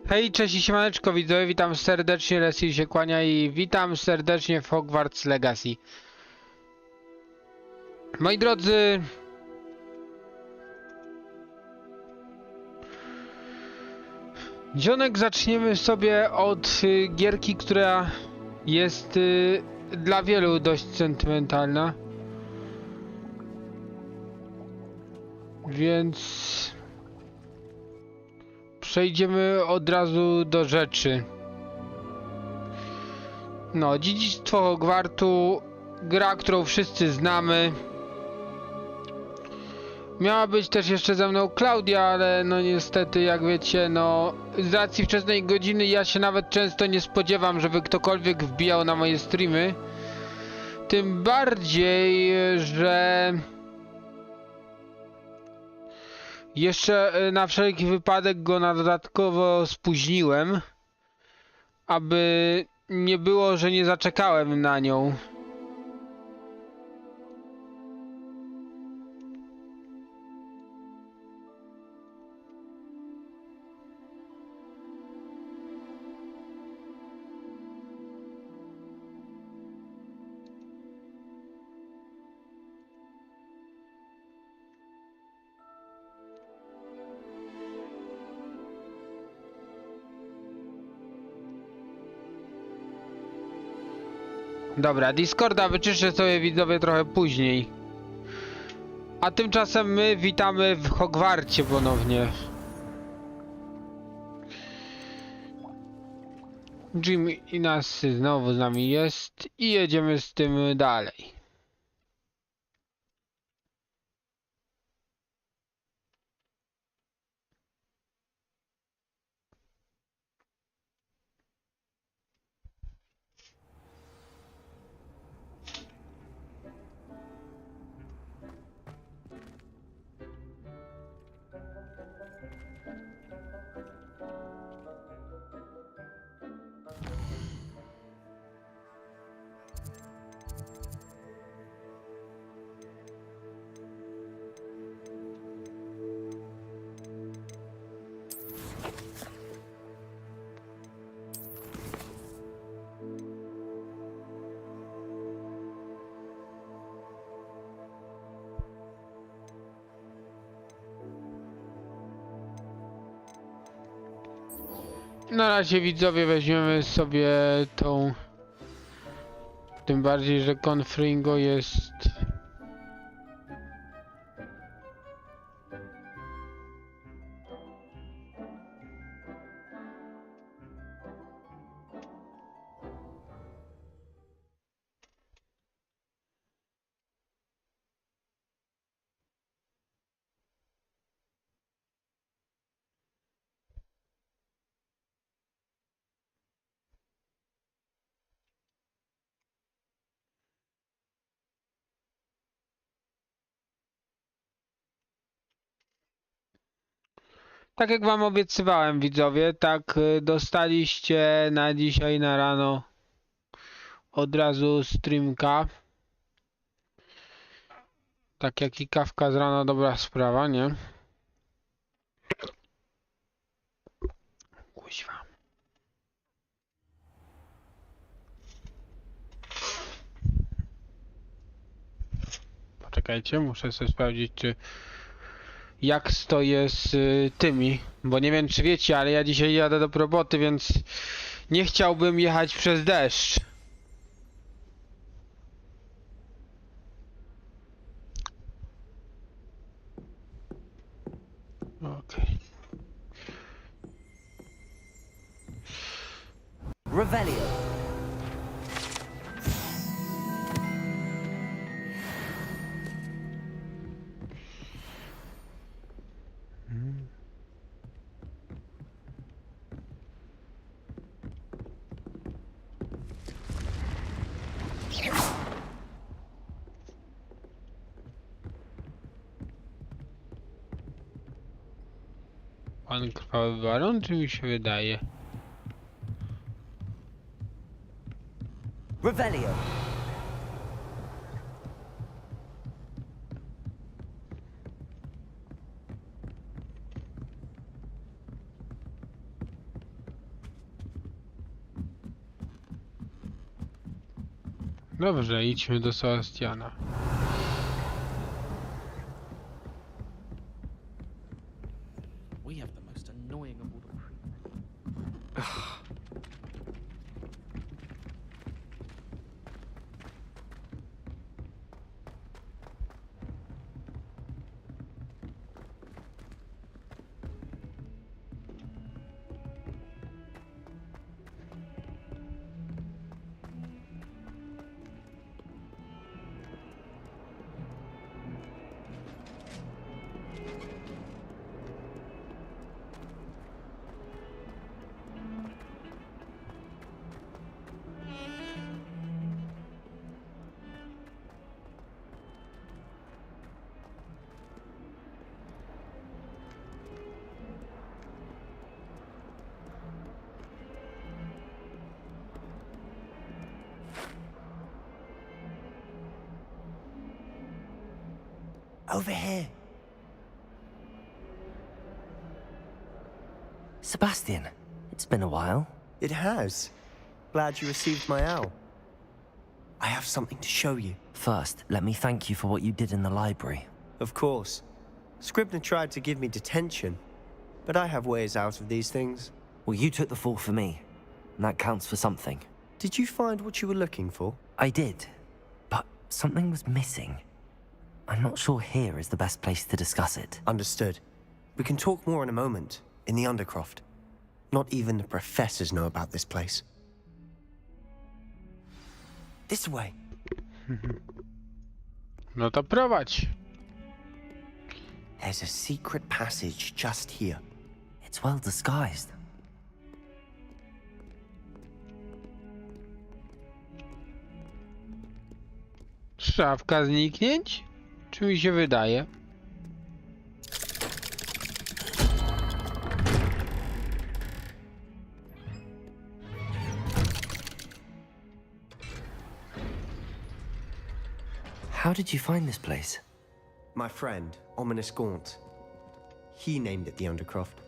Hej, cześć i siemaneczko widzowie, witam serdecznie, Resil się kłania i witam serdecznie w Hogwarts Legacy. Moi drodzy, dzionek zaczniemy sobie od gierki, która jest dla wielu dość sentymentalna. Więc przejdziemy od razu do rzeczy. No, Dziedzictwo Hogwartu, gra, którą wszyscy znamy. Miała być też jeszcze ze mną Klaudia, ale no niestety, jak wiecie, no z racji wczesnej godziny ja się nawet często nie spodziewam, żeby ktokolwiek wbijał na moje streamy. Tym bardziej, że jeszcze na wszelki wypadek go na dodatkowo spóźniłem, aby nie było, że nie zaczekałem na nią. Dobra, Discorda wyczyszczę sobie widzowie trochę później. A tymczasem my witamy w Hogwarcie ponownie. Jim i nas znowu z nami jest i jedziemy z tym dalej. Na razie widzowie weźmiemy sobie tą, tym bardziej, że Confringo jest tak jak wam obiecywałem widzowie, tak dostaliście na dzisiaj na rano od razu streamka. Tak jak i kawka z rana, dobra sprawa, nie? Kuźwa. Poczekajcie, muszę sobie sprawdzić, czy jak stoję z tymi, bo nie wiem, czy wiecie, ale ja dzisiaj jadę do roboty, więc nie chciałbym jechać przez deszcz. Okej. Revelio. Pan krwawy baron, czy mi się wydaje? Revelio. Dobrze, idźmy do Sebastiana. We have the most annoying of all the Over here. Sebastian, it's been a while. It has. Glad you received my owl. I have something to show you. First, let me thank you for what you did in the library. Of course. Scribner tried to give me detention, but I have ways out of these things. Well, you took the fall for me, and that counts for something. Did you find what you were looking for? I did, but something was missing. I'm not sure here is the best place to discuss it. Understood. We can talk more in a moment, in the Undercroft. Not even the professors know about this place. This way. No to prowadź. There's a secret passage just here. It's well disguised. Szafka zniknięć? Czy mi się wydaje? How did you find this place? My friend, Ominous Gaunt. He named it the Undercroft.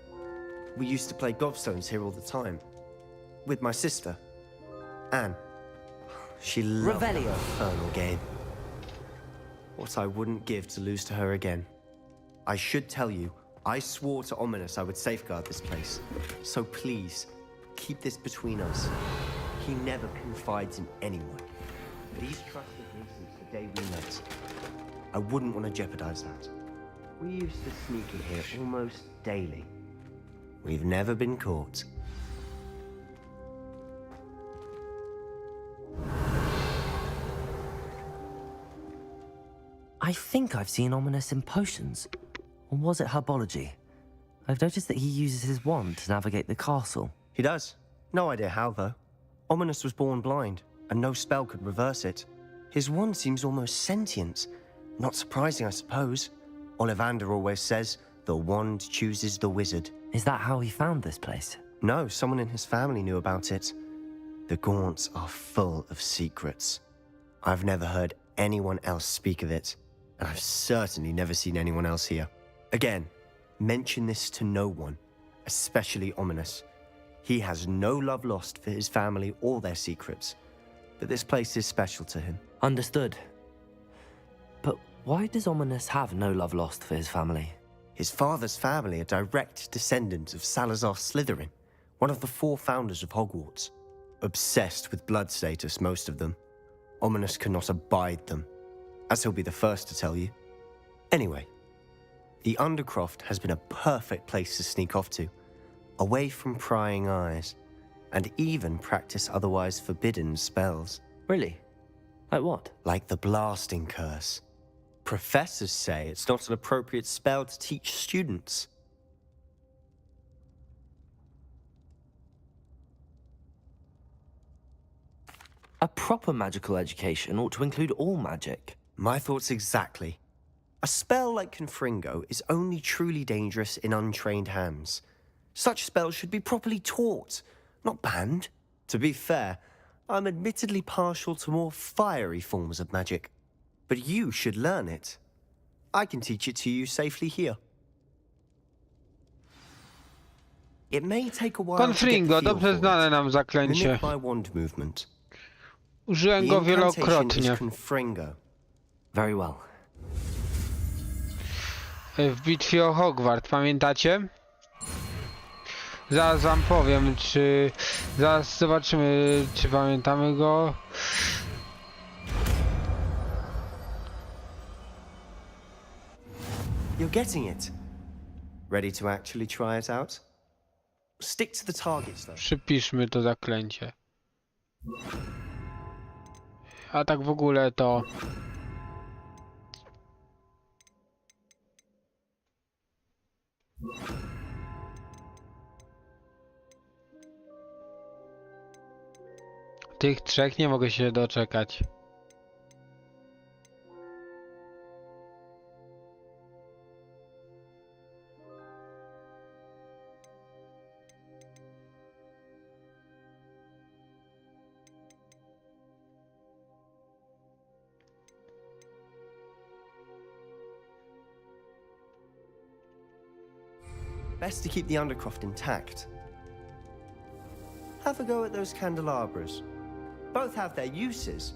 We used to play gobstones here all the time. With my sister, Anne. She loved that infernal game. What I wouldn't give to lose to her again. I should tell you, I swore to Ominous I would safeguard this place. So please, keep this between us. He never confides in anyone. But he's trusted me since the day we met. I wouldn't want to jeopardize that. We used to sneak in here almost daily. We've never been caught. I think I've seen Ominous in potions. Or was it herbology? I've noticed that he uses his wand to navigate the castle. He does. No idea how, though. Ominous was born blind, and no spell could reverse it. His wand seems almost sentient. Not surprising, I suppose. Ollivander always says, the wand chooses the wizard. Is that how he found this place? No, someone in his family knew about it. The Gaunts are full of secrets. I've never heard anyone else speak of it, and I've certainly never seen anyone else here. Again, mention this to no one, especially Ominous. He has no love lost for his family or their secrets, but this place is special to him. Understood. But why does Ominous have no love lost for his family? His father's family are direct descendants of Salazar Slytherin, one of the 4 founders of Hogwarts. Obsessed with blood status, most of them. Ominous cannot abide them, as he'll be the first to tell you. Anyway, the Undercroft has been a perfect place to sneak off to, away from prying eyes, and even practice otherwise forbidden spells. Really? Like what? Like the blasting curse. Professors say it's not an appropriate spell to teach students. A proper magical education ought to include all magic. My thoughts exactly. A spell like Confringo is only truly dangerous in untrained hands. Such spells should be properly taught, not banned. To be fair, I'm admittedly partial to more fiery forms of magic. But you should learn it. I can teach it to you safely here. It may take a while to get the Confringo, feel dobrze for znane it. nam zaklęcie. Mimic my wand movement. Użyłem go wielokrotnie. Very well. W bitwie o Hogwart, pamiętacie? Zaraz wam powiem, czy... Zaraz zobaczymy, czy pamiętamy go. You're getting it. Ready to actually try it out? Stick to the targets though. Przypiszmy to zaklęcie. A tak w ogóle to... Tych trzech nie mogę się doczekać. Best to keep the undercroft intact. Have a go at those candelabras. Both have their uses,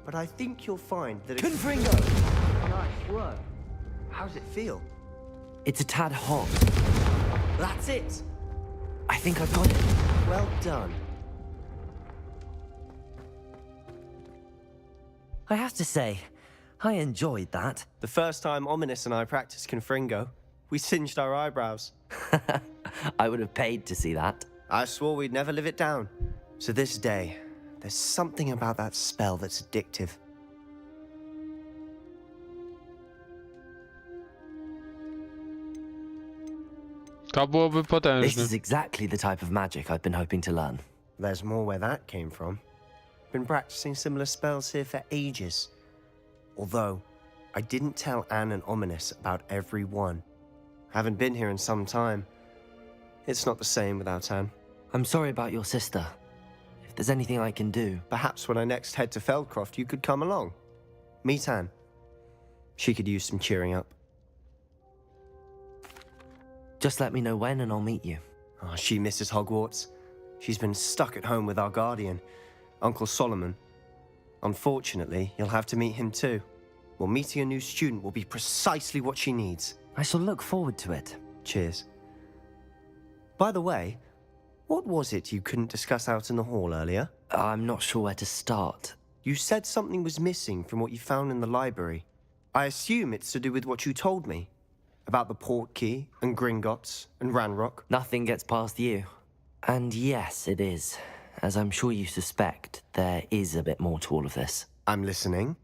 but I think you'll find that Confringo! Nice work. How's it feel? It's a tad hot. That's it! I think I've got it. Well done. I have to say, I enjoyed that. The first time Ominous and I practiced Confringo, we singed our eyebrows. I would have paid to see that. I swore we'd never live it down. So this day, there's something about that spell that's addictive. To byłoby potężne. This is exactly the type of magic I've been hoping to learn. There's more where that came from. Been practicing similar spells here for ages. Although, I didn't tell Anne and Ominous about every one. Haven't been here in some time. It's not the same without Anne. I'm sorry about your sister. If there's anything I can do... Perhaps when I next head to Feldcroft, you could come along. Meet Anne. She could use some cheering up. Just let me know when and I'll meet you. Oh, she misses Hogwarts. She's been stuck at home with our guardian, Uncle Solomon. Unfortunately, you'll have to meet him too. Well, meeting a new student will be precisely what she needs. I shall look forward to it. Cheers. By the way, what was it you couldn't discuss out in the hall earlier? I'm not sure where to start. You said something was missing from what you found in the library. I assume it's to do with what you told me. About the Portkey, and Gringotts, and Ranrock. Nothing gets past you. And yes, it is. As I'm sure you suspect, there is a bit more to all of this. I'm listening.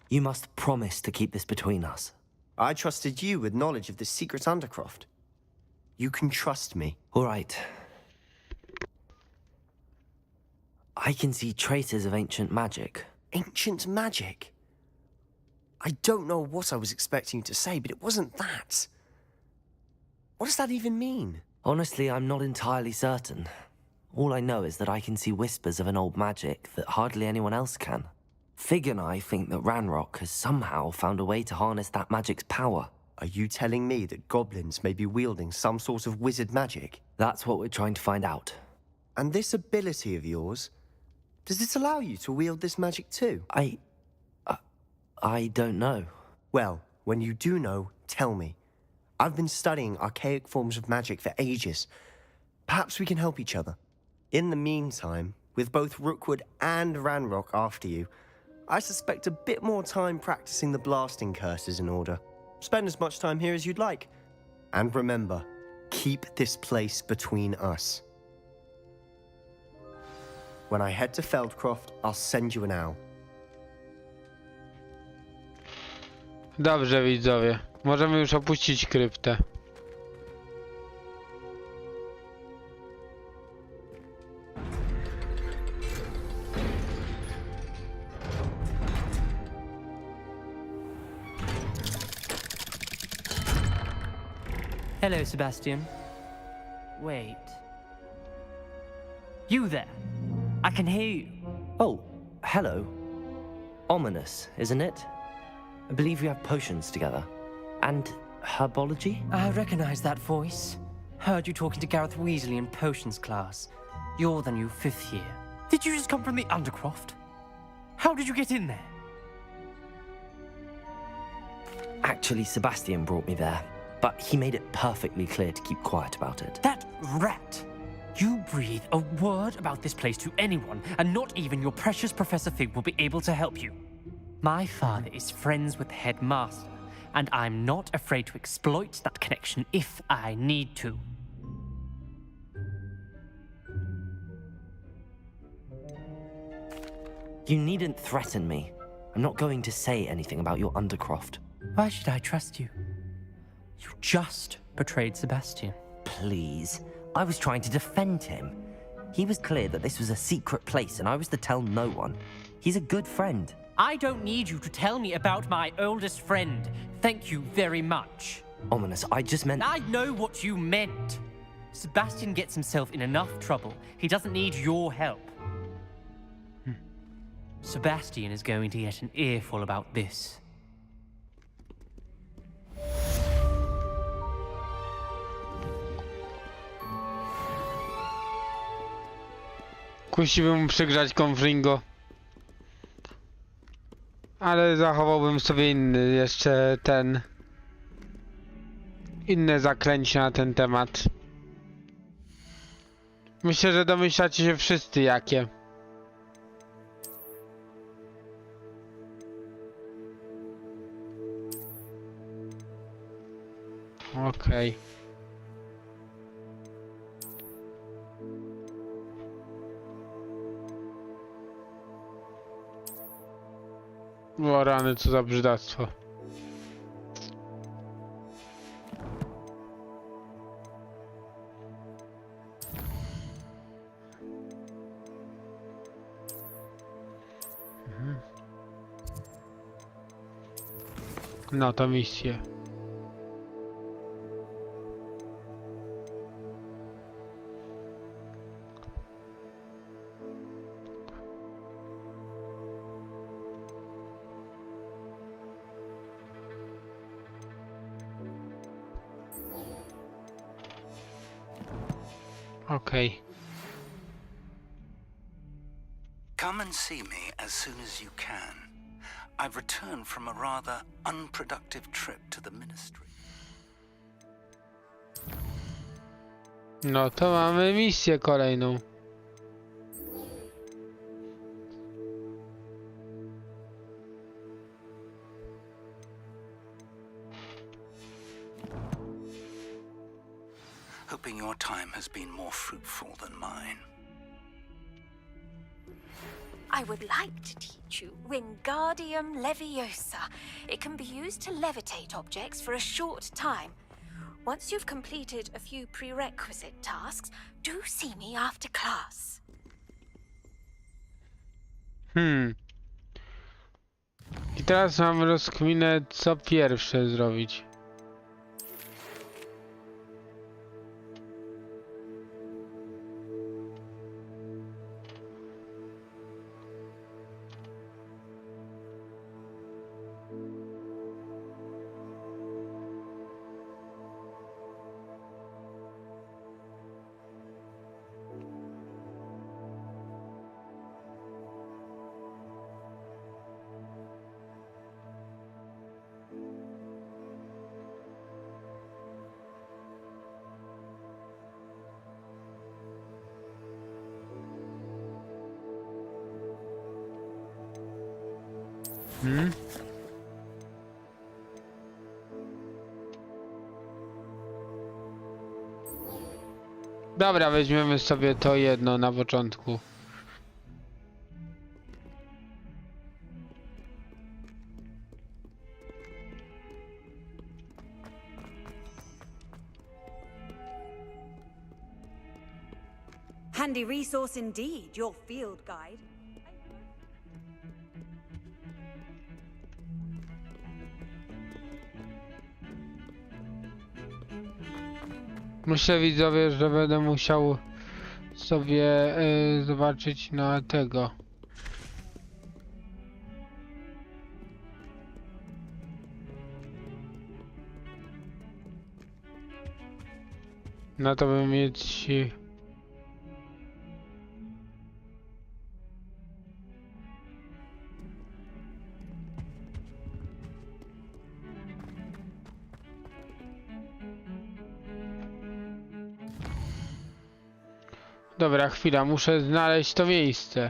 You must promise to keep this between us. I trusted you with knowledge of the secret Undercroft. You can trust me. All right. I can see traces of ancient magic. Ancient magic? I don't know what I was expecting you to say, but it wasn't that. What does that even mean? Honestly, I'm not entirely certain. All I know is that I can see whispers of an old magic that hardly anyone else can. Fig and I think that Ranrock has somehow found a way to harness that magic's power. Are you telling me that goblins may be wielding some sort of wizard magic? That's what we're trying to find out. And this ability of yours, does it allow you to wield this magic too? I don't know. Well, when you do know, tell me. I've been studying archaic forms of magic for ages. Perhaps we can help each other. In the meantime, with both Rookwood and Ranrock after you, I suspect a bit more time practicing the blasting curse is in order. Spend as much time here as you'd like. And remember, keep this place between us. When I head to Feldcroft, I'll send you an owl. Dobrze, widzowie. Możemy już opuścić kryptę. Hello, Sebastian. Wait. You there? I can hear you. Oh, hello. Ominous, isn't it? I believe we have potions together. And herbology? I recognize that voice. Heard you talking to Gareth Weasley in potions class. You're the new 5th year. Did you just come from the Undercroft? How did you get in there? Actually, Sebastian brought me there, but he made it perfectly clear to keep quiet about it. That rat! You breathe a word about this place to anyone, and not even your precious Professor Fig will be able to help you. My father is friends with the headmaster, and I'm not afraid to exploit that connection if I need to. You needn't threaten me. I'm not going to say anything about your Undercroft. Why should I trust you? You just betrayed Sebastian. Please. I was trying to defend him. He was clear that this was a secret place and I was to tell no one. He's a good friend. I don't need you to tell me about my oldest friend. Thank you very much. Ominous, I just meant... I know what you meant. Sebastian gets himself in enough trouble. He doesn't need your help. Sebastian is going to get an earful about this. Kusiłbym mu przygrzać konfringo. Ale zachowałbym sobie inne zaklęcia na ten temat. Myślę, że domyślacie się wszyscy jakie. Okej. O rany, co za brzydactwo. No to misje. Okay. Come and see me as soon as you can. I've returned from a rather unproductive trip to the ministry. No to mamy misję kolejną. Hoping your time has been more fruitful than mine. I would like to teach you Wingardium Leviosa. It can be used to levitate objects for a short time. Once you've completed a few prerequisite tasks, do see me after class. I teraz mam rozkminę, co pierwsze zrobić. Dobra, weźmiemy sobie to jedno na początku. Handy resource indeed, your field guide. Myślę, widzowie, że będę musiał sobie zobaczyć na tego. Na to by mieć... Dobra, chwila, muszę znaleźć to miejsce.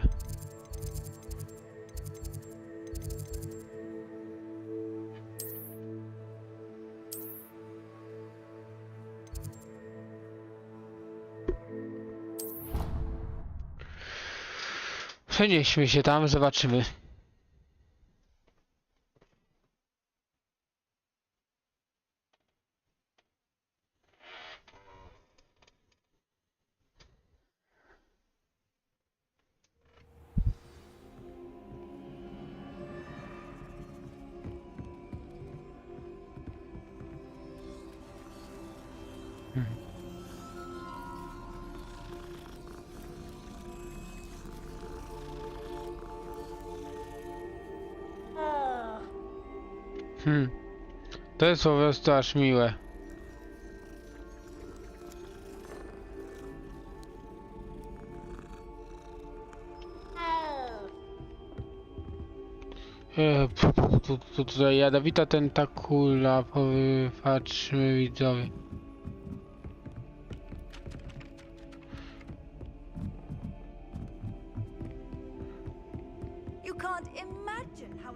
Przenieśmy się tam, zobaczymy. To jest po prostu aż miłe. Tutaj jadowita tentakula, patrzmy widzowie. You can't imagine how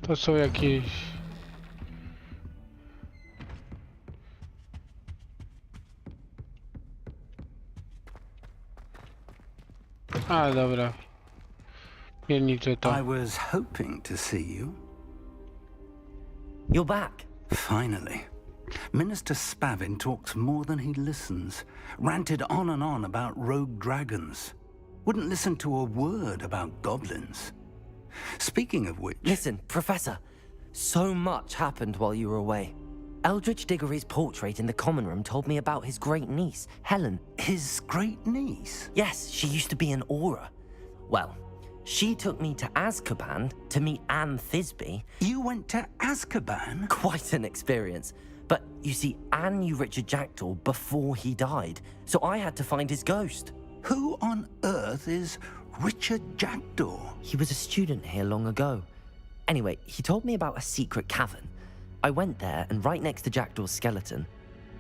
To są jakieś... A, dobra. Pierniczę to. I was hoping to see you. You're back. Finally. Minister Spavin talks more than he listens. Ranted on and on about rogue dragons. Wouldn't listen to a word about goblins. Speaking of which... Listen, Professor. So much happened while you were away. Eldridge Diggory's portrait in the common room told me about his great niece, Helen. His great niece? Yes, she used to be an Aura. Well, she took me to Azkaban to meet Anne Thisbe. You went to Azkaban? Quite an experience. But you see, Anne knew Richard Jackdaw before he died, so I had to find his ghost. Who on earth is Richard Jackdaw? He was a student here long ago. Anyway, he told me about a secret cavern. I went there, and right next to Jackdaw's skeleton,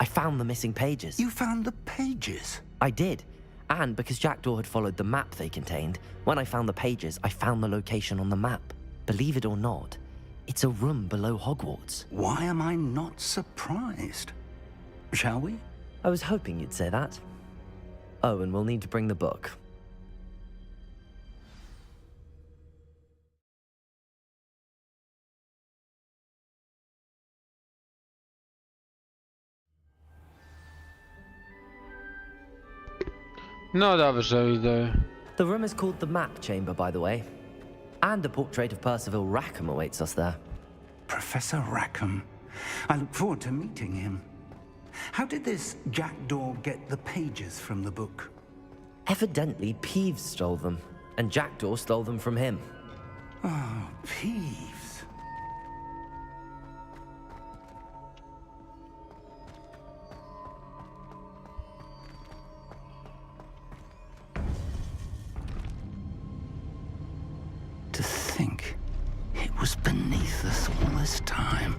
I found the missing pages. You found the pages? I did. And because Jackdaw had followed the map they contained, when I found the pages, I found the location on the map. Believe it or not, it's a room below Hogwarts. Why am I not surprised? Shall we? I was hoping you'd say that. Oh, and we'll need to bring the book. No dobrze, widzę. The room is called the Map Chamber, by the way. And a portrait of Percival Rackham awaits us there. Professor Rackham. I look forward to meeting him. How did this Jackdaw get the pages from the book? Evidently, Peeves stole them, and Jackdaw stole them from him. Oh, Peeves. To think it was beneath us all this time.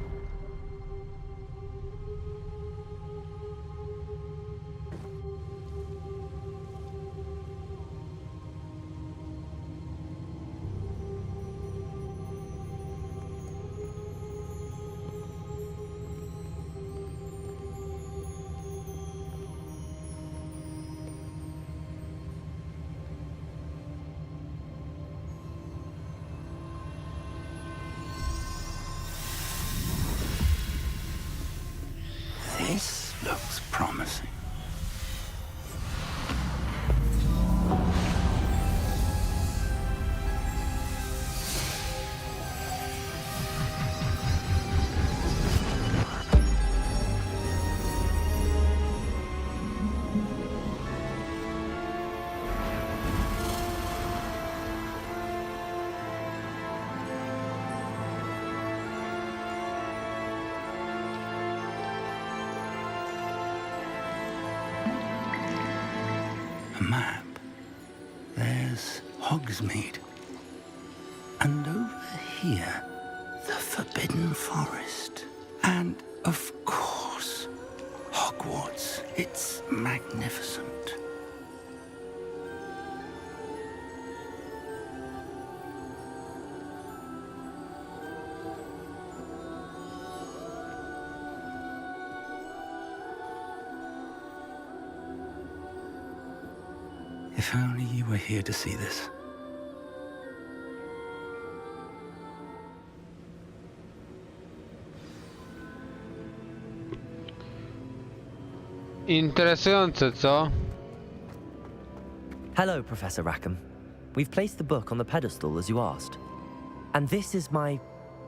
there's Hogsmeade. And over here, the Forbidden Forest. And, of course, Hogwarts. It's magnificent. If only you were here to see this. Interesujące, co? Hello, Professor Rackham. We've placed the book on the pedestal as you asked. And this is my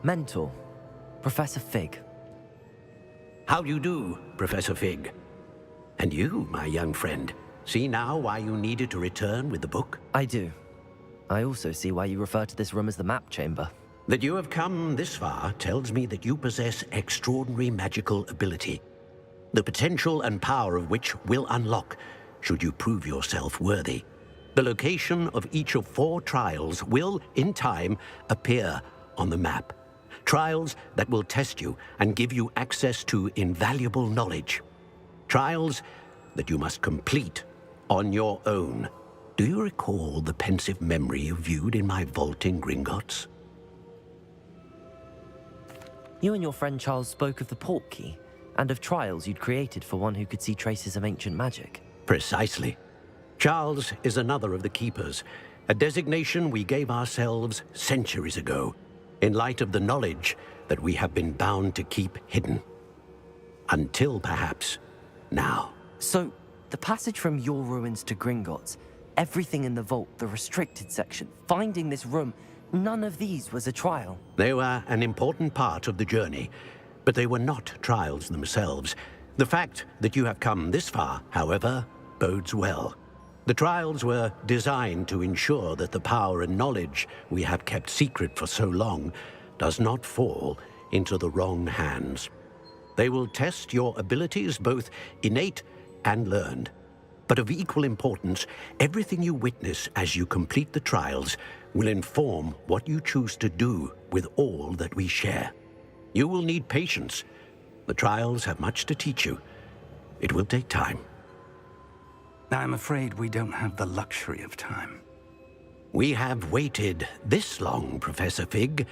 mentor, Professor Fig. How do you do, Professor Fig? And you, my young friend, see now why you needed to return with the book? I do. I also see why you refer to this room as the map chamber. That you have come this far tells me that you possess extraordinary magical ability, the potential and power of which will unlock should you prove yourself worthy. The location of each of 4 trials will, in time, appear on the map. Trials that will test you and give you access to invaluable knowledge. Trials that you must complete on your own. Do you recall the pensive memory you viewed in my vault in Gringotts? You and your friend Charles spoke of the port key and of trials you'd created for one who could see traces of ancient magic. Precisely. Charles is another of the keepers, a designation we gave ourselves centuries ago, in light of the knowledge that we have been bound to keep hidden. Until perhaps now. So, the passage from your ruins to Gringotts, everything in the vault, the restricted section, finding this room, none of these was a trial. They were an important part of the journey, but they were not trials themselves. The fact that you have come this far, however, bodes well. The trials were designed to ensure that the power and knowledge we have kept secret for so long does not fall into the wrong hands. They will test your abilities, both innate and learned. But of equal importance, everything you witness as you complete the trials will inform what you choose to do with all that we share. You will need patience. The trials have much to teach you. It will take time. I'm afraid we don't have the luxury of time. We have waited this long, Professor Fig.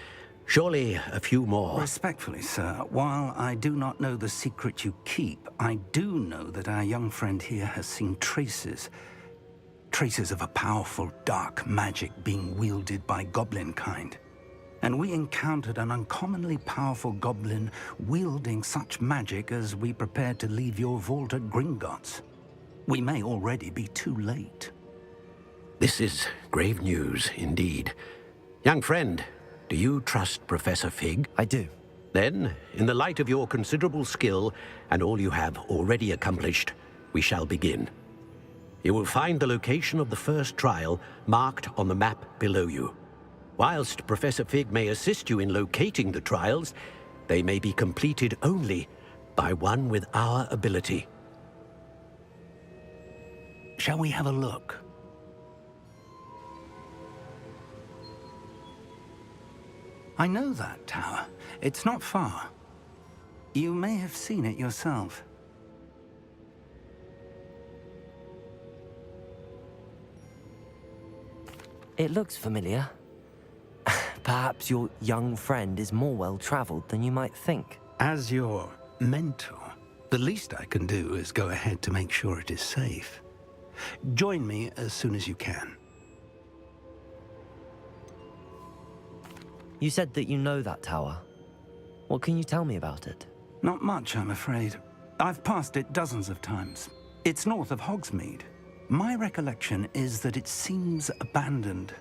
Surely a few more. Respectfully, sir, while I do not know the secret you keep, I do know that our young friend here has seen traces of a powerful dark magic being wielded by goblin kind. And we encountered an uncommonly powerful goblin wielding such magic as we prepared to leave your vault at Gringotts. We may already be too late. This is grave news indeed. Young friend, do you trust Professor Fig? I do. Then, in the light of your considerable skill and all you have already accomplished, we shall begin. You will find the location of the first trial marked on the map below you. Whilst Professor Fig may assist you in locating the trials, they may be completed only by one with our ability. Shall we have a look? I know that tower. It's not far. You may have seen it yourself. It looks familiar. Perhaps your young friend is more well-traveled than you might think. As your mentor, the least I can do is go ahead to make sure it is safe. Join me as soon as you can. You said that you know that tower. What can you tell me about it? Not much, I'm afraid. I've passed it dozens of times. It's north of Hogsmeade. My recollection is that it seems abandoned.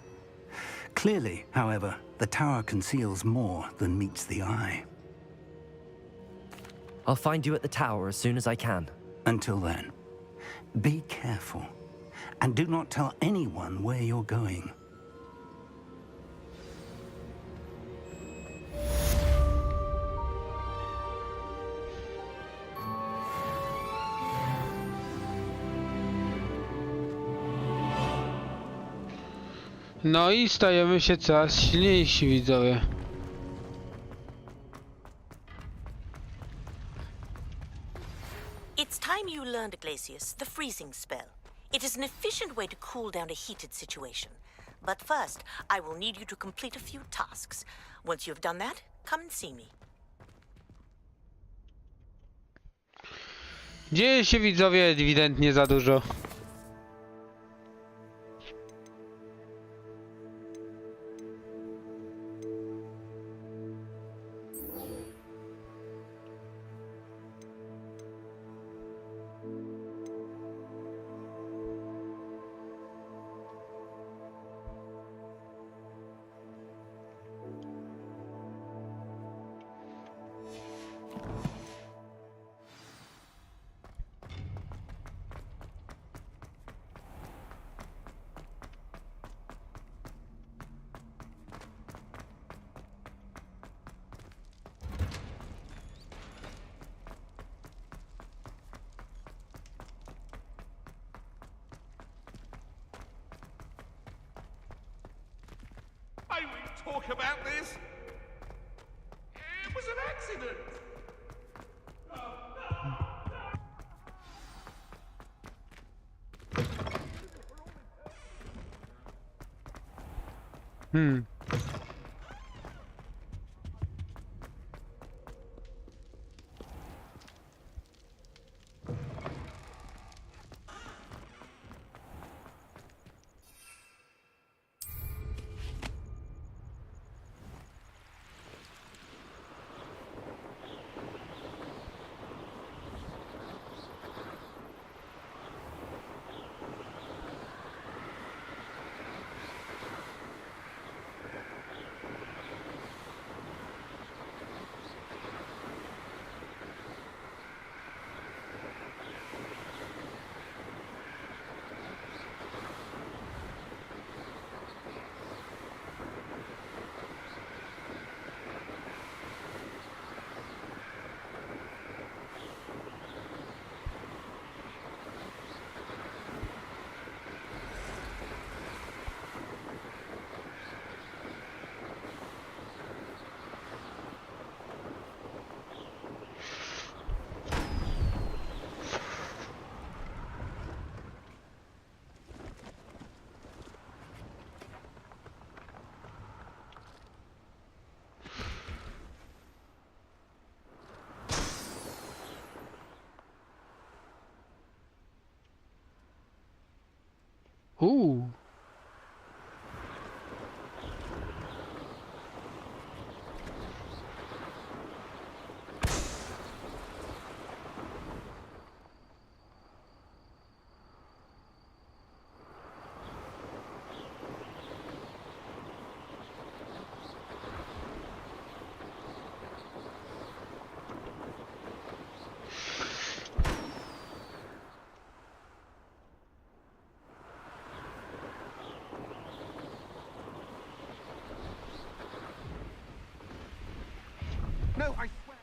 Clearly, however, the tower conceals more than meets the eye. I'll find you at the tower as soon as I can. Until then, be careful, and do not tell anyone where you're going. No i stajemy się coraz silniejsi, widzowie. It's time you learned, Glacius, the freezing spell. It is an efficient way to cool down a heated situation. But first, I will need you to complete a few tasks. Once you've done that, come and see me. Dzieje się, widzowie, ewidentnie za dużo. May we talk about this? It was an accident. No, I swear.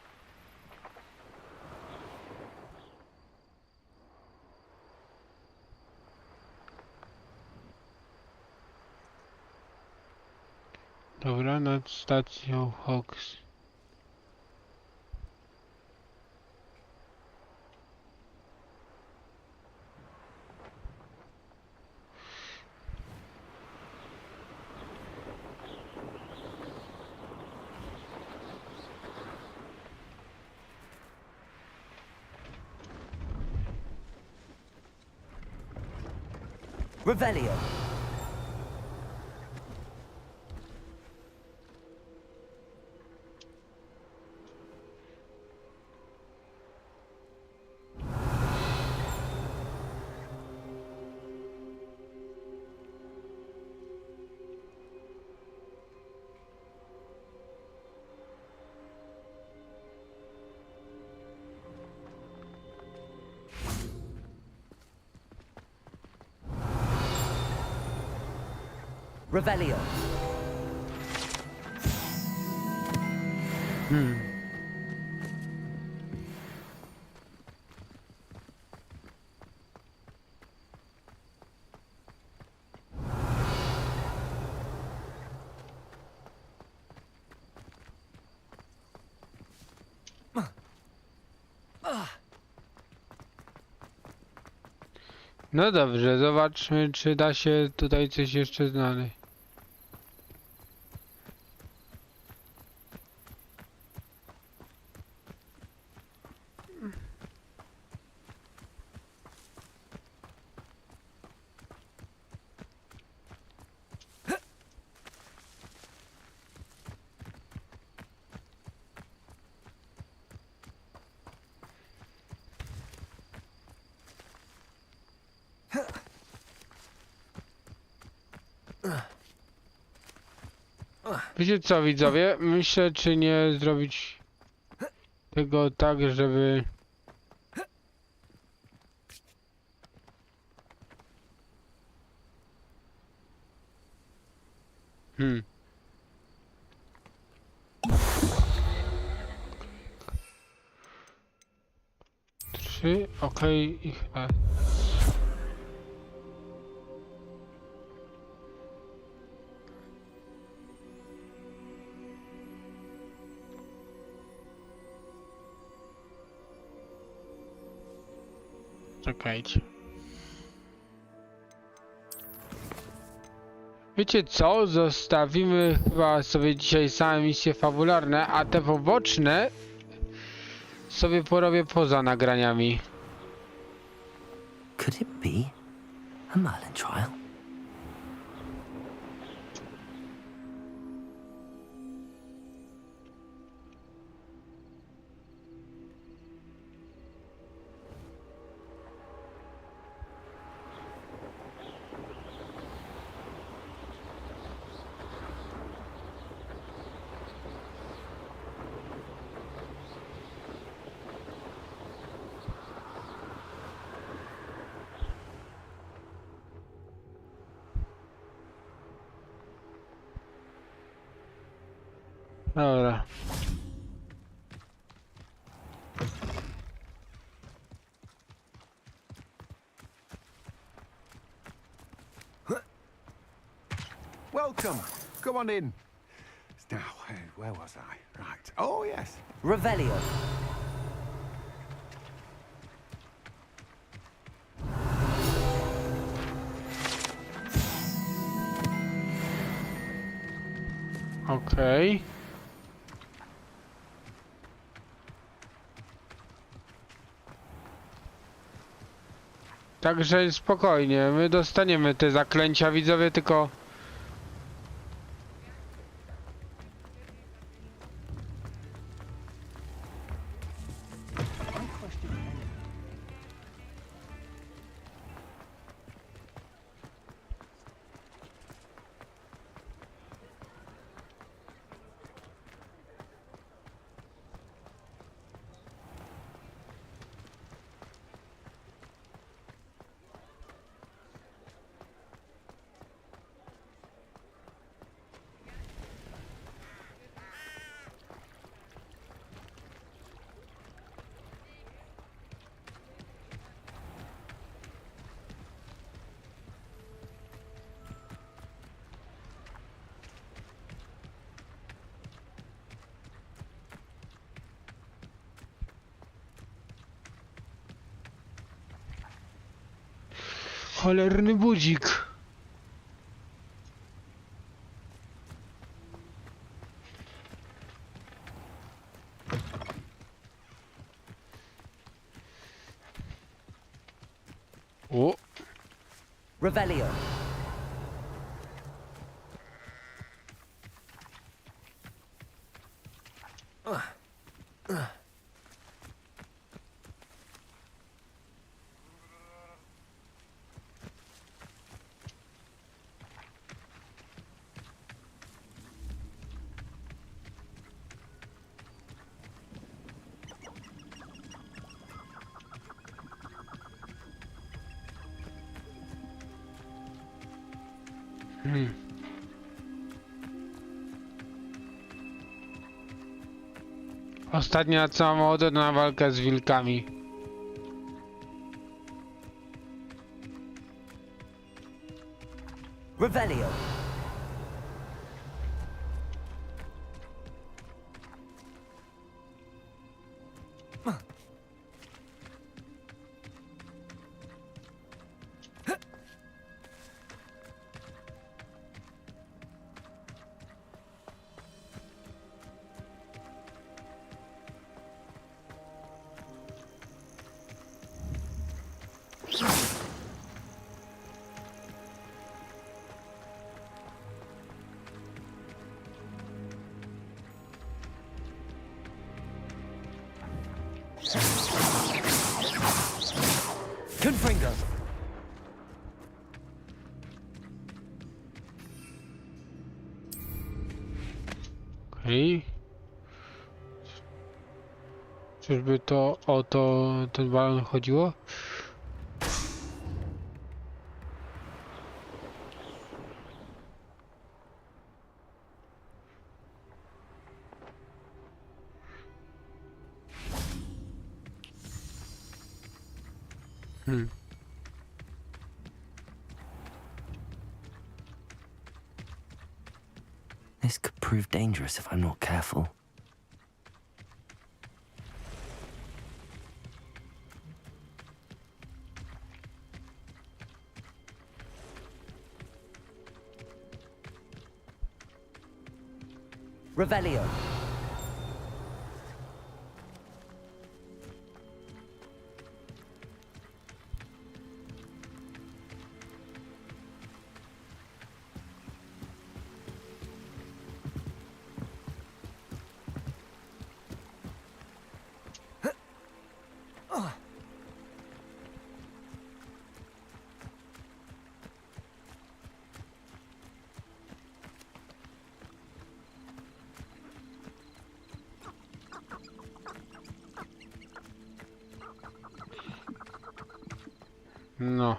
Dobra, nad stacją Hox. Revelio. Revelio. No dobrze, zobaczmy, czy da się tutaj coś jeszcze znaleźć. Wiecie co, widzowie? Myślę, czy nie zrobić tego tak, żeby... Trzy, okej, ich... Czekajcie. Wiecie co? Zostawimy chyba sobie dzisiaj same misje fabularne, a te poboczne sobie porobię poza nagraniami. Could it be a Merlin trial? Dobra. Welcome. Come on in. Now, where was I? Right. Oh, yes. Revelio. Okej. Także spokojnie, my dostaniemy te zaklęcia, widzowie, tylko... Cholerny budzik. O. Revelio. Ostatnia cała moda na walkę z wilkami. Revelio. Confringo. Okej. Czyżby to o to ten balon chodziło? This could prove dangerous if I'm not careful. Revelio. No.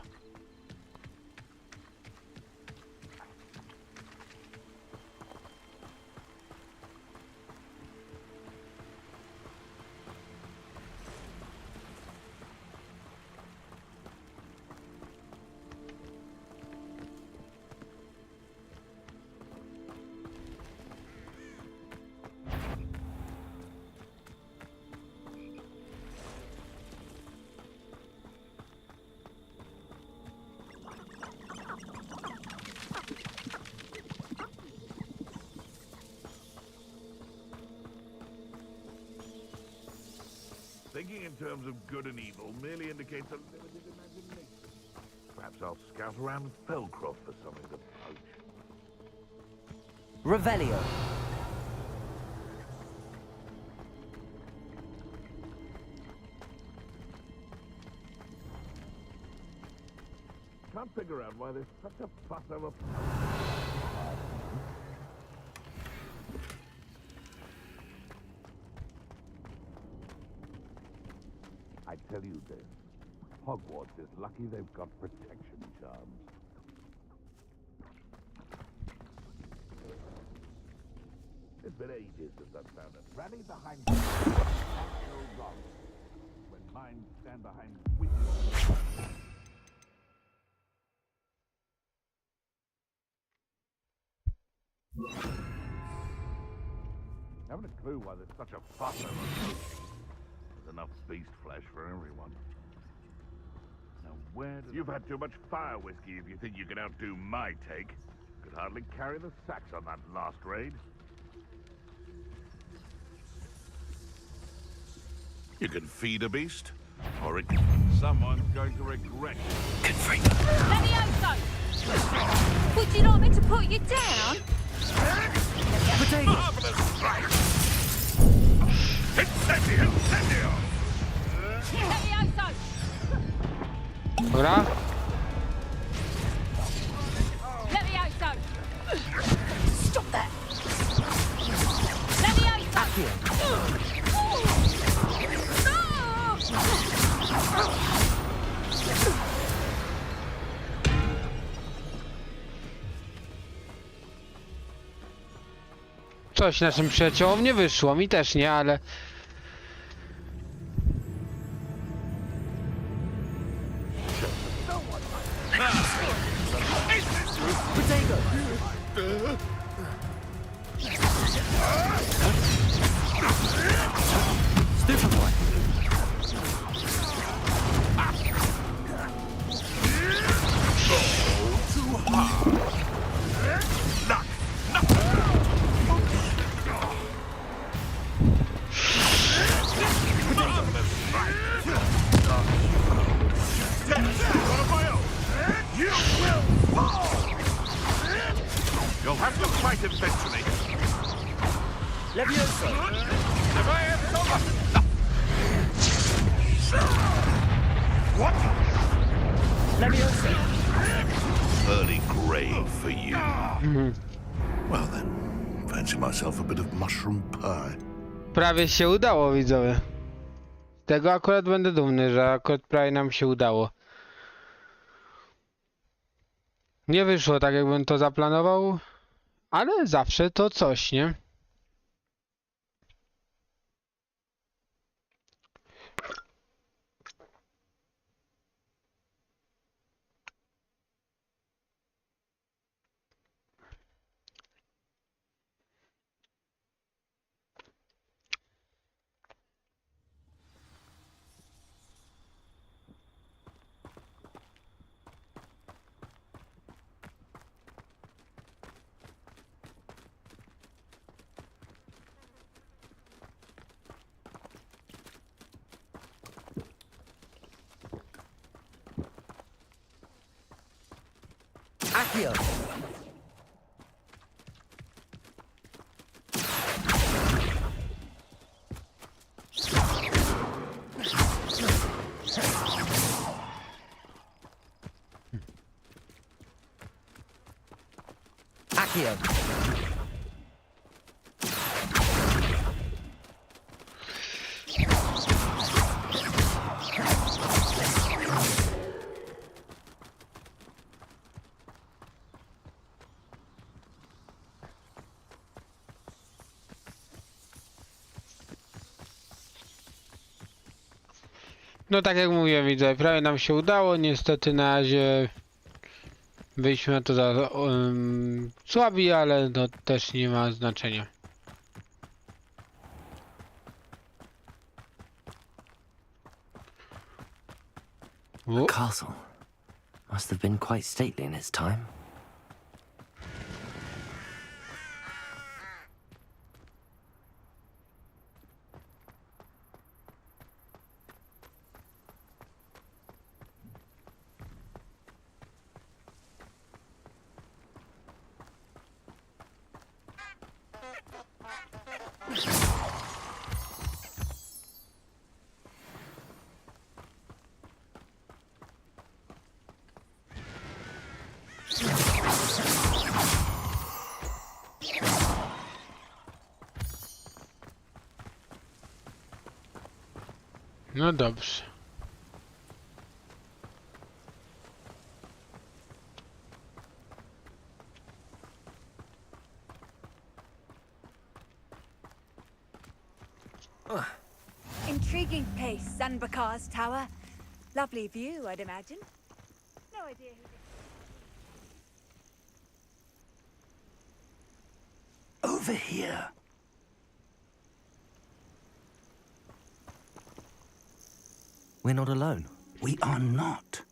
Thinking in terms of good and evil merely indicates a limited imagination. Perhaps I'll scout around Fellcroft for something to poach. Revelio. Can't figure out why there's such a fuss over... I tell you this, Hogwarts is lucky they've got protection charms. It's been ages since I've found it. Rally behind natural wrong. When minds stand behind weak. Haven't a clue why there's such a fuss over poaching. There's enough beast flesh for everyone. Now where do You've had too much fire whiskey if you think you can outdo my take. Could hardly carry the sacks on that last raid. You can feed a beast, or it someone's going to regret it. Levioso! Would you like me to put you down? Marvelous strike! Incendio! Incendio! Levioso! Dobra. Levioso! Stop that! Levioso! Coś naszym przyjaciołom nie wyszło, mi też nie, ale... You'll have to fight eventually. Levioso. What? Leviosa! Early grave for you. Well then, fancy myself a bit of mushroom pie. Prawie się udało, widzowie. Z tego akurat będę dumny, że akurat prawie nam się udało. Nie wyszło tak, jakbym to zaplanował, ale zawsze to coś, nie? Accio! Accio! No tak jak mówiłem, widzę, prawie nam się udało, niestety na razie byliśmy na to za słabi, ale to też nie ma znaczenia. The castle must have been quite stately in its time. No dobrze. Intriguing place, Zanbakar's tower. Lovely view, I'd imagine. No idea who... Over here. We're not alone. We are not.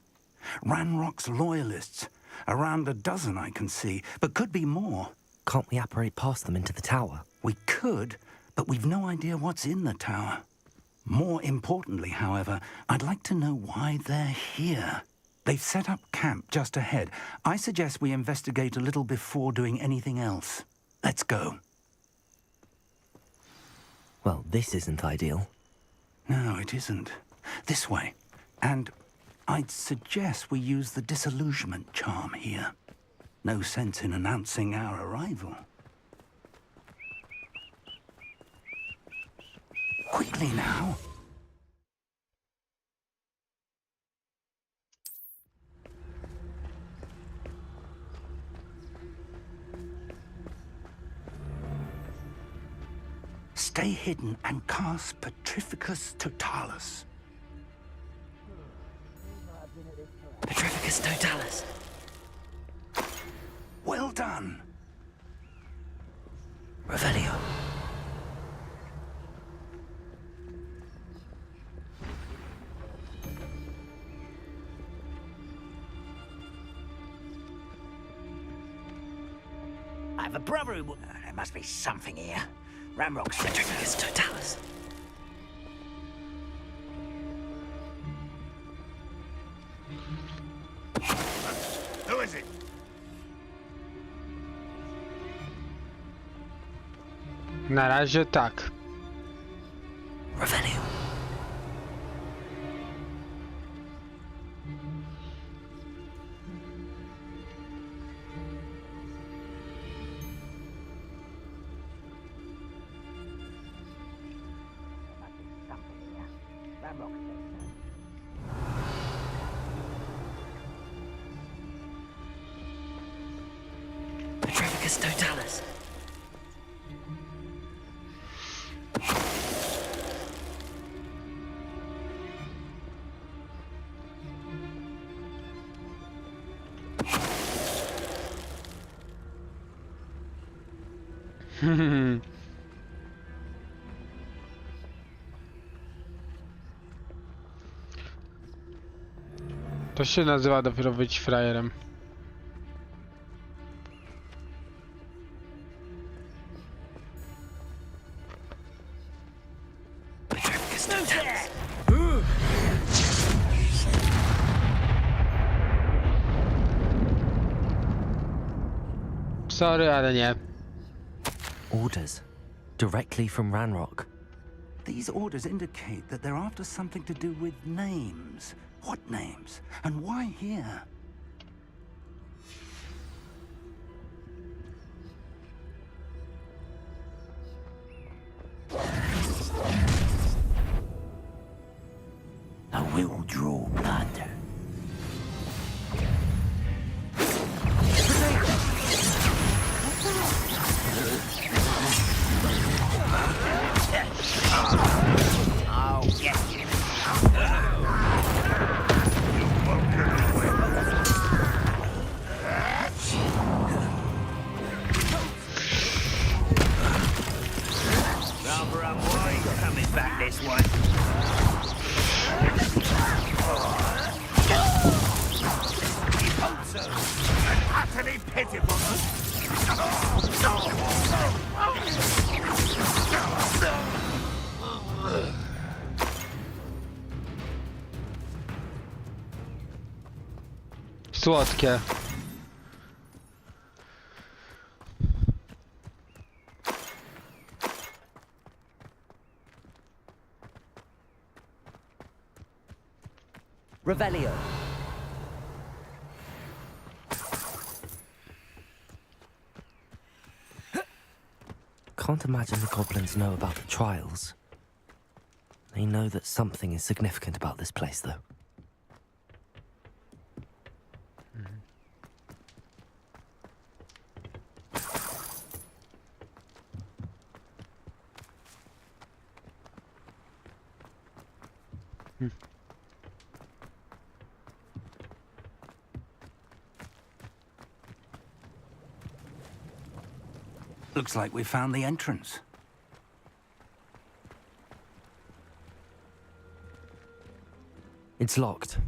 Ranrock's loyalists. Around a dozen I can see, but could be more. Can't we apparate past them into the tower? We could, but we've no idea what's in the tower. More importantly, however, I'd like to know why they're here. They've set up camp just ahead. I suggest we investigate a little before doing anything else. Let's go. Well, this isn't ideal. No, it isn't. This way. And I'd suggest we use the disillusionment charm here. No sense in announcing our arrival. Quickly now. Stay hidden and cast Petrificus Totalis. Petrificus Totalis. Well done. Revelio. I have a brother who... there must be something here. Ramrock's... Petrificus Totalis. Who is it? Na razie tak. Revelio. Petrificus totalis. To się nazywa dopiero być frajerem. Sorry, ale nie. Orders. Directly from Ranrock. These orders indicate that they're after something to do with names. What names? And why here? I will draw blood. Słodkie. Revelio. Can't imagine the goblins know about the trials. They know that something is significant about this place, though. Looks like we found the entrance. It's locked.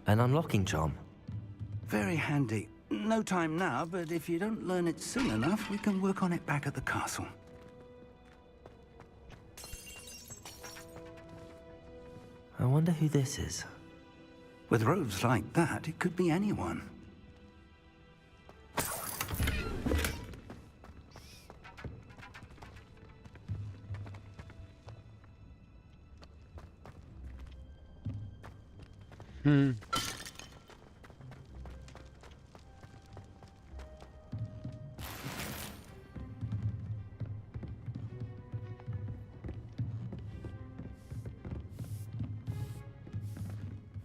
An unlocking charm. Very handy. No time now, but if you don't learn it soon enough, we can work on it back at the castle. I wonder who this is. With robes like that, it could be anyone.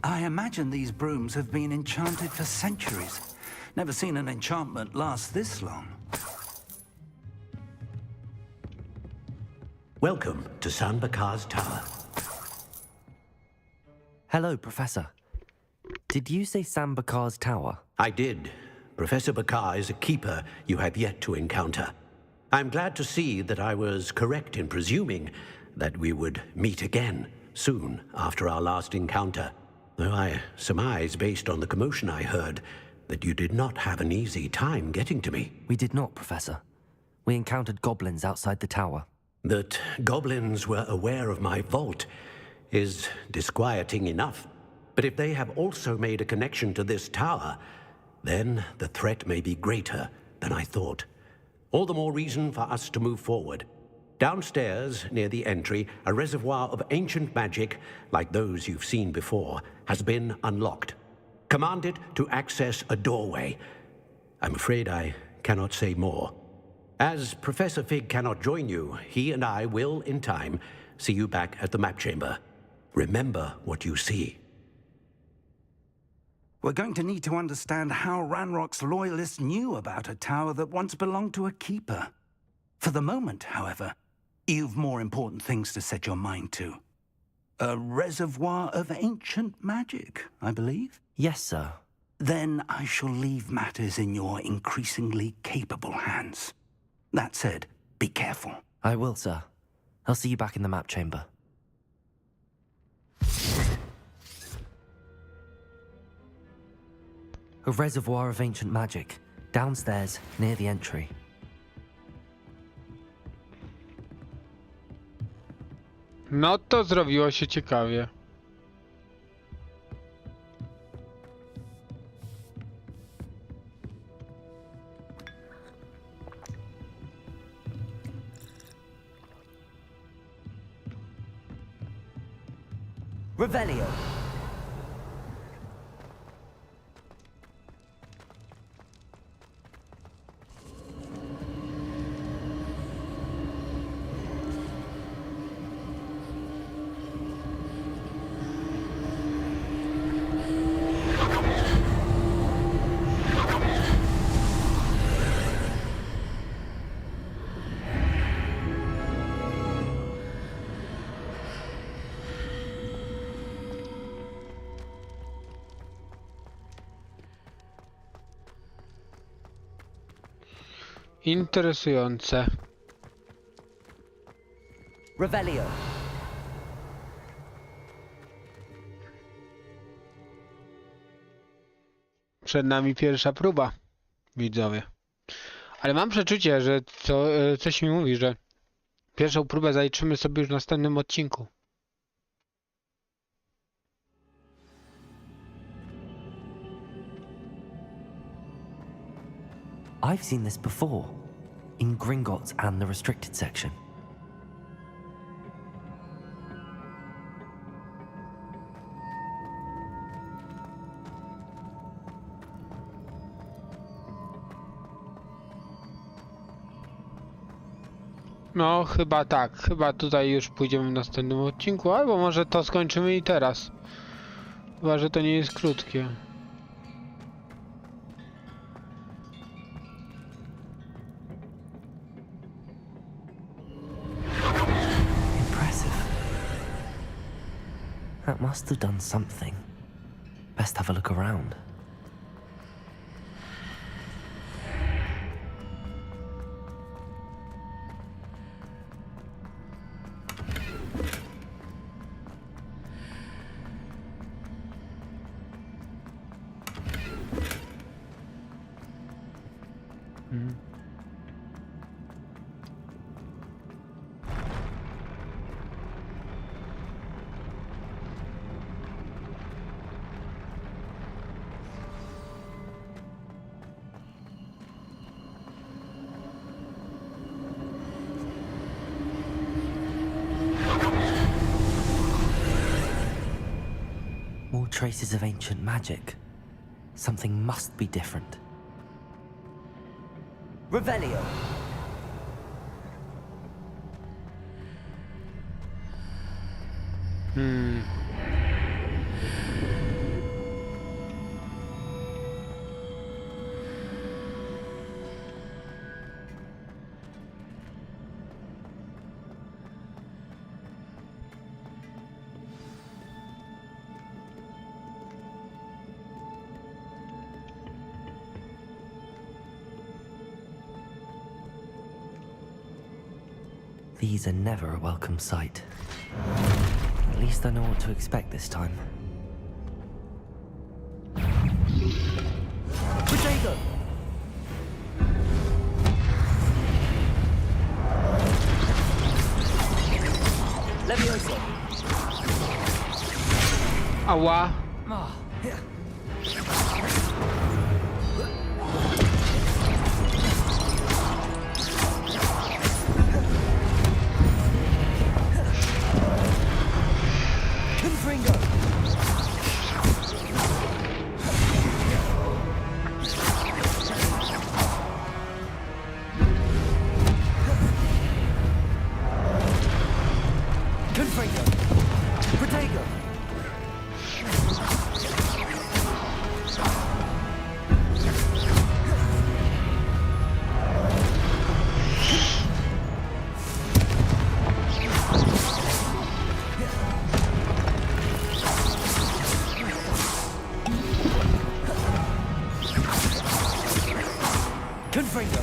I imagine these brooms have been enchanted for centuries. Never seen an enchantment last this long. Welcome to Bakar's Tower. Hello, Professor. Did you say Sam Bakar's tower? I did. Professor Bakar is a keeper you have yet to encounter. I'm glad to see that I was correct in presuming that we would meet again soon after our last encounter. Though I surmise, based on the commotion I heard, that you did not have an easy time getting to me. We did not, Professor. We encountered goblins outside the tower. That goblins were aware of my vault is disquieting enough. But if they have also made a connection to this tower, then the threat may be greater than I thought. All the more reason for us to move forward. Downstairs, near the entry, a reservoir of ancient magic, like those you've seen before, has been unlocked. Commanded to access a doorway. I'm afraid I cannot say more. As Professor Fig cannot join you, he and I will, in time, see you back at the map chamber. Remember what you see. We're going to need to understand how Ranrock's loyalists knew about a tower that once belonged to a keeper. For the moment, however, you've more important things to set your mind to. A reservoir of ancient magic, I believe? Yes, sir. Then I shall leave matters in your increasingly capable hands. That said, be careful. I will, sir. I'll see you back in the map chamber. A reservoir of ancient magic, downstairs, near the entry. No to zrobiło się ciekawie. Revelio. Interesujące. Revelio. Przed nami pierwsza próba, widzowie. Ale mam przeczucie, że coś mi mówi, że pierwszą próbę zaliczymy sobie już w następnym odcinku. I've seen this before, in Gringotts and the restricted section. No, chyba tak. Chyba tutaj już pójdziemy w następnym odcinku, albo może to skończymy i teraz. Chyba, że to nie jest krótkie. That must have done something. Best have a look around. More traces of ancient magic. Something must be different. Revelio. These are never a welcome sight. At least I know what to expect this time. Potato! Levioso! Ała! Confringo.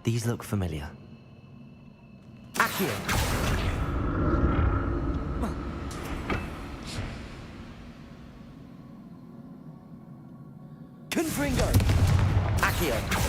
These look familiar. Accio. Confringo. Accio.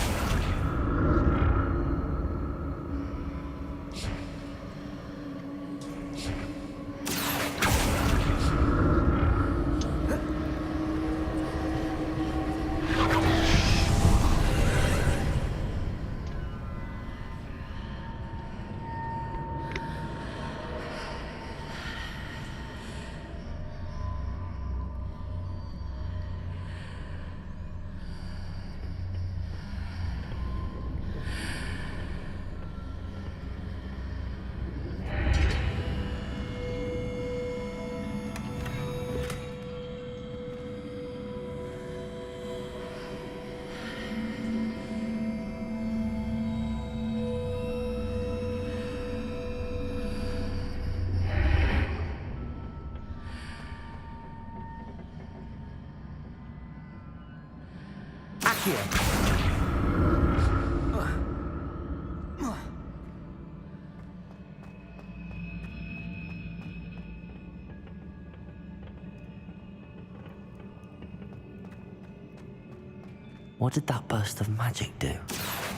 What did that burst of magic do?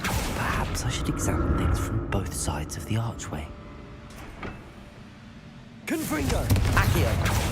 Perhaps I should examine things from both sides of the archway. Confringo! Accio!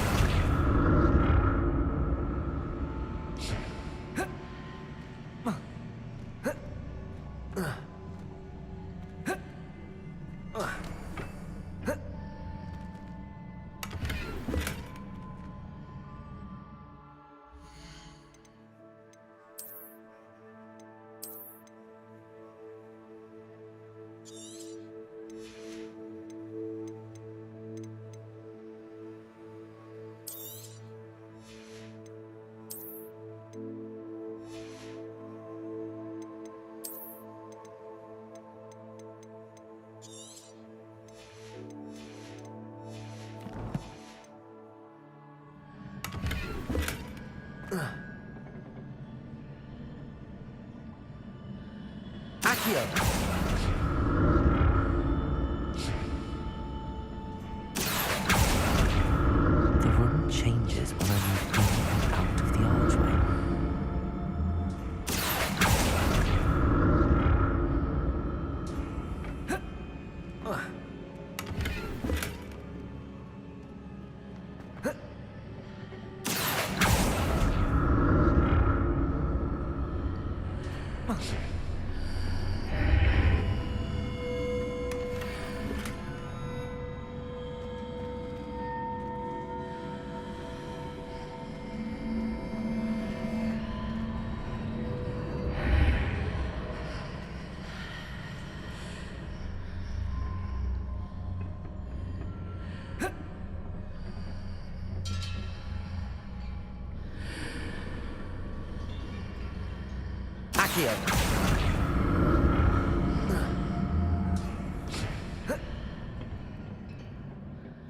The room changes when I move in and out of the archway.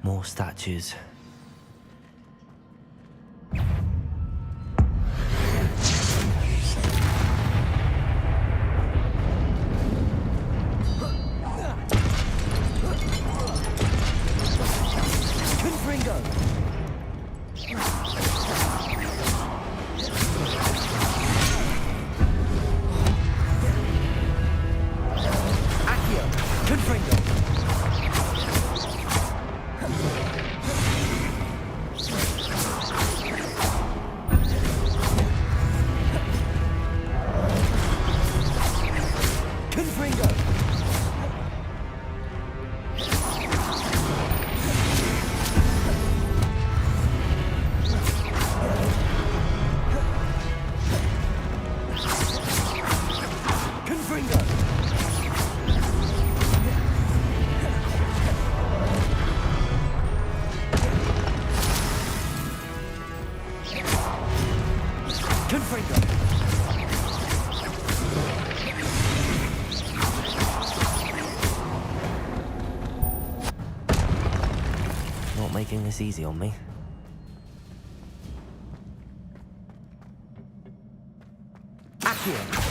More statues. making this easy on me. Accio!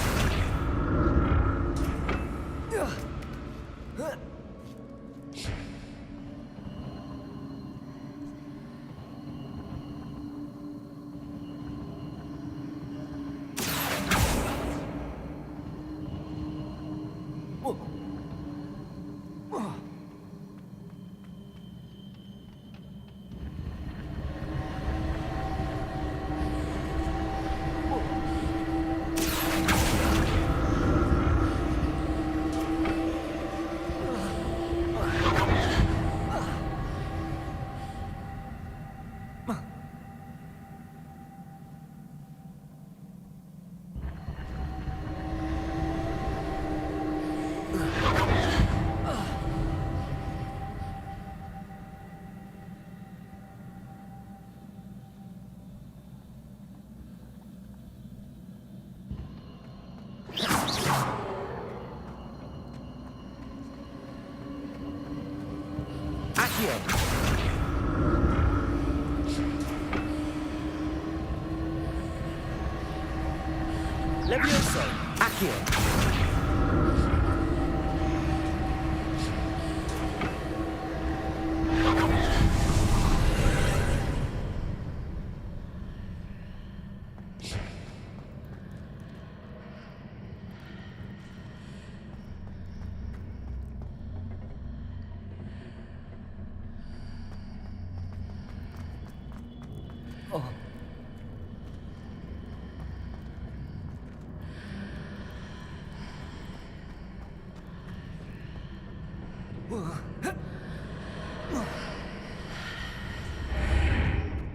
Levioso! Accio!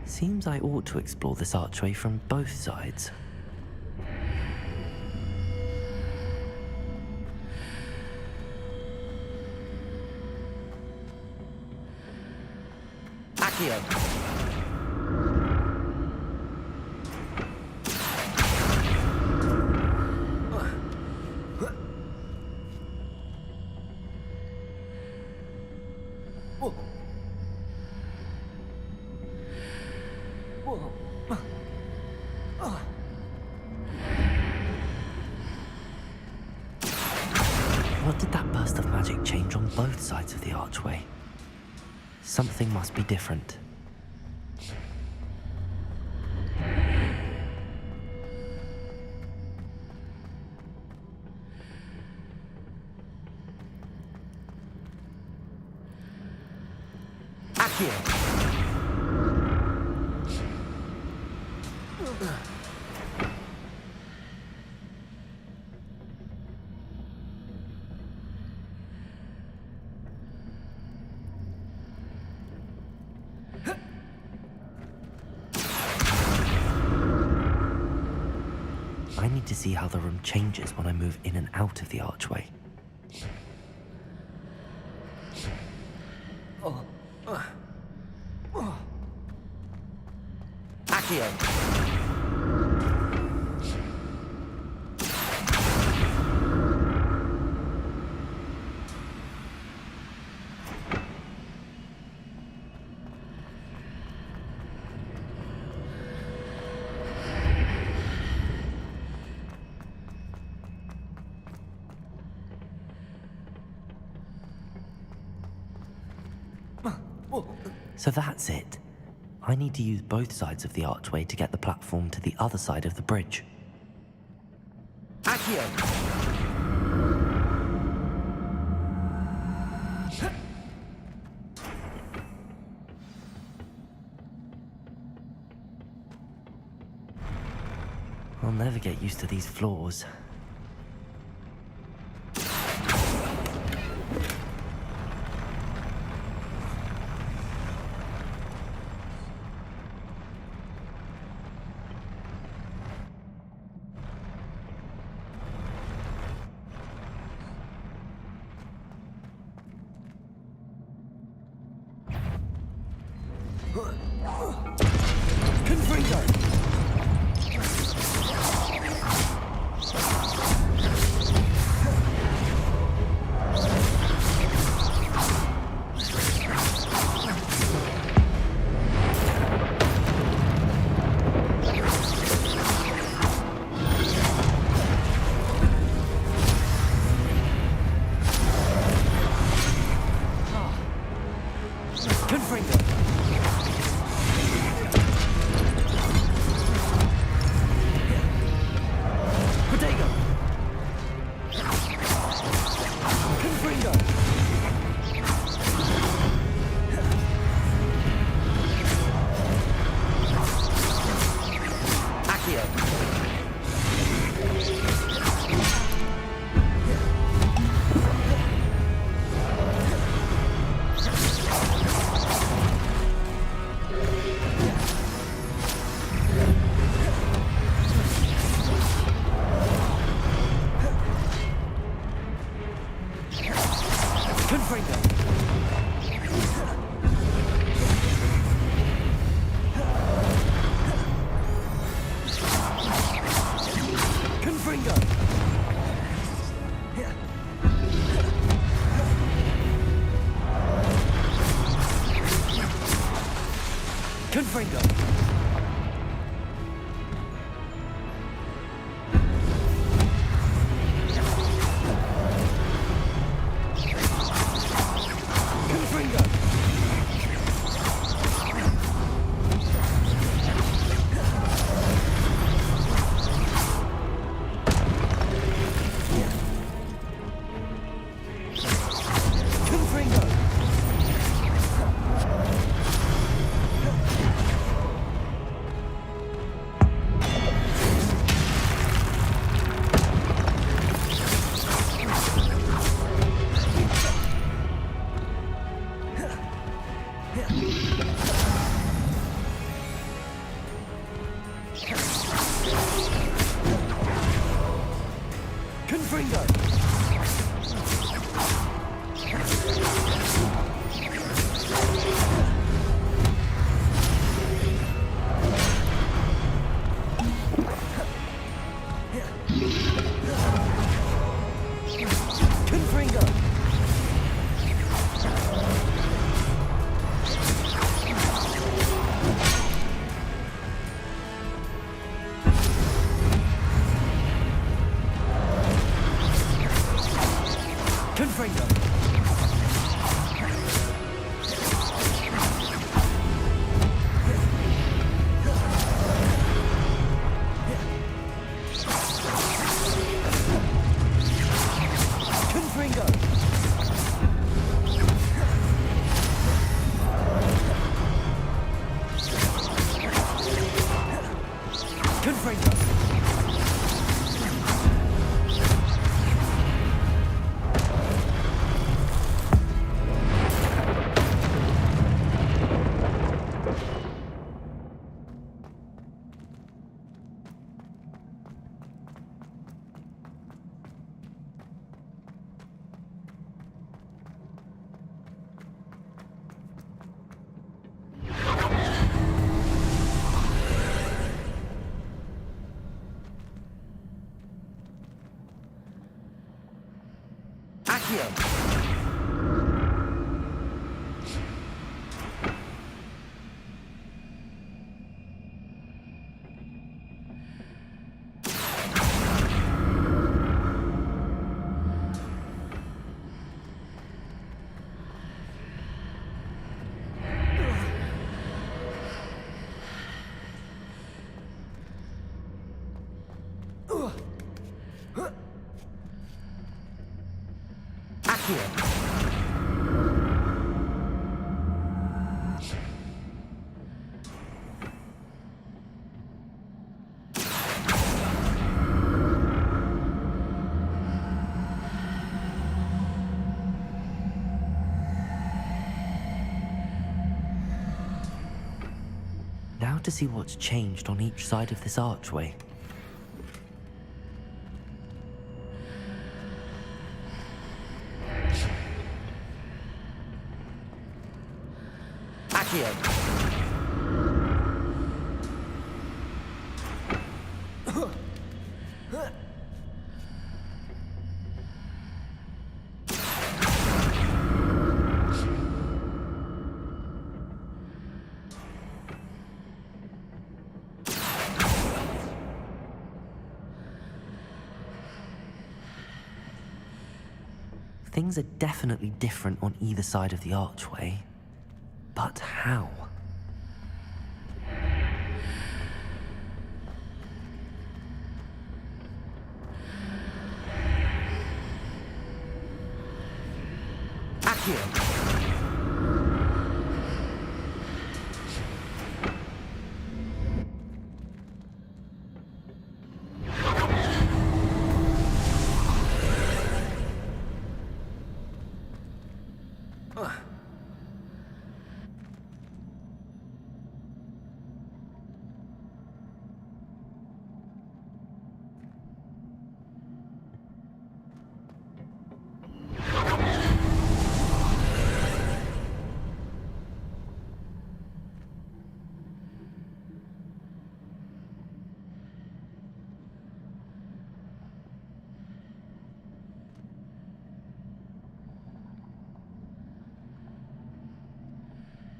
Seems I ought to explore this archway from both sides. Accio! What did that burst of magic change on both sides of the archway? Something must be different. Accio! I need to see how the room changes when I move in and out of the archway. Accio! So that's it. I need to use both sides of the archway to get the platform to the other side of the bridge. Accio! I'll never get used to these floors. Confringo! Confringo. Protego. Confringo. Accio. Confringo. Confringo. Confringo. Confringo. Confringo. Confringo. Confringo. Confringo. Confringo. Confringo. Accio. Accio. Now to see what's changed on each side of this archway. Accio. Things are definitely different on either side of the archway. But how? Accio!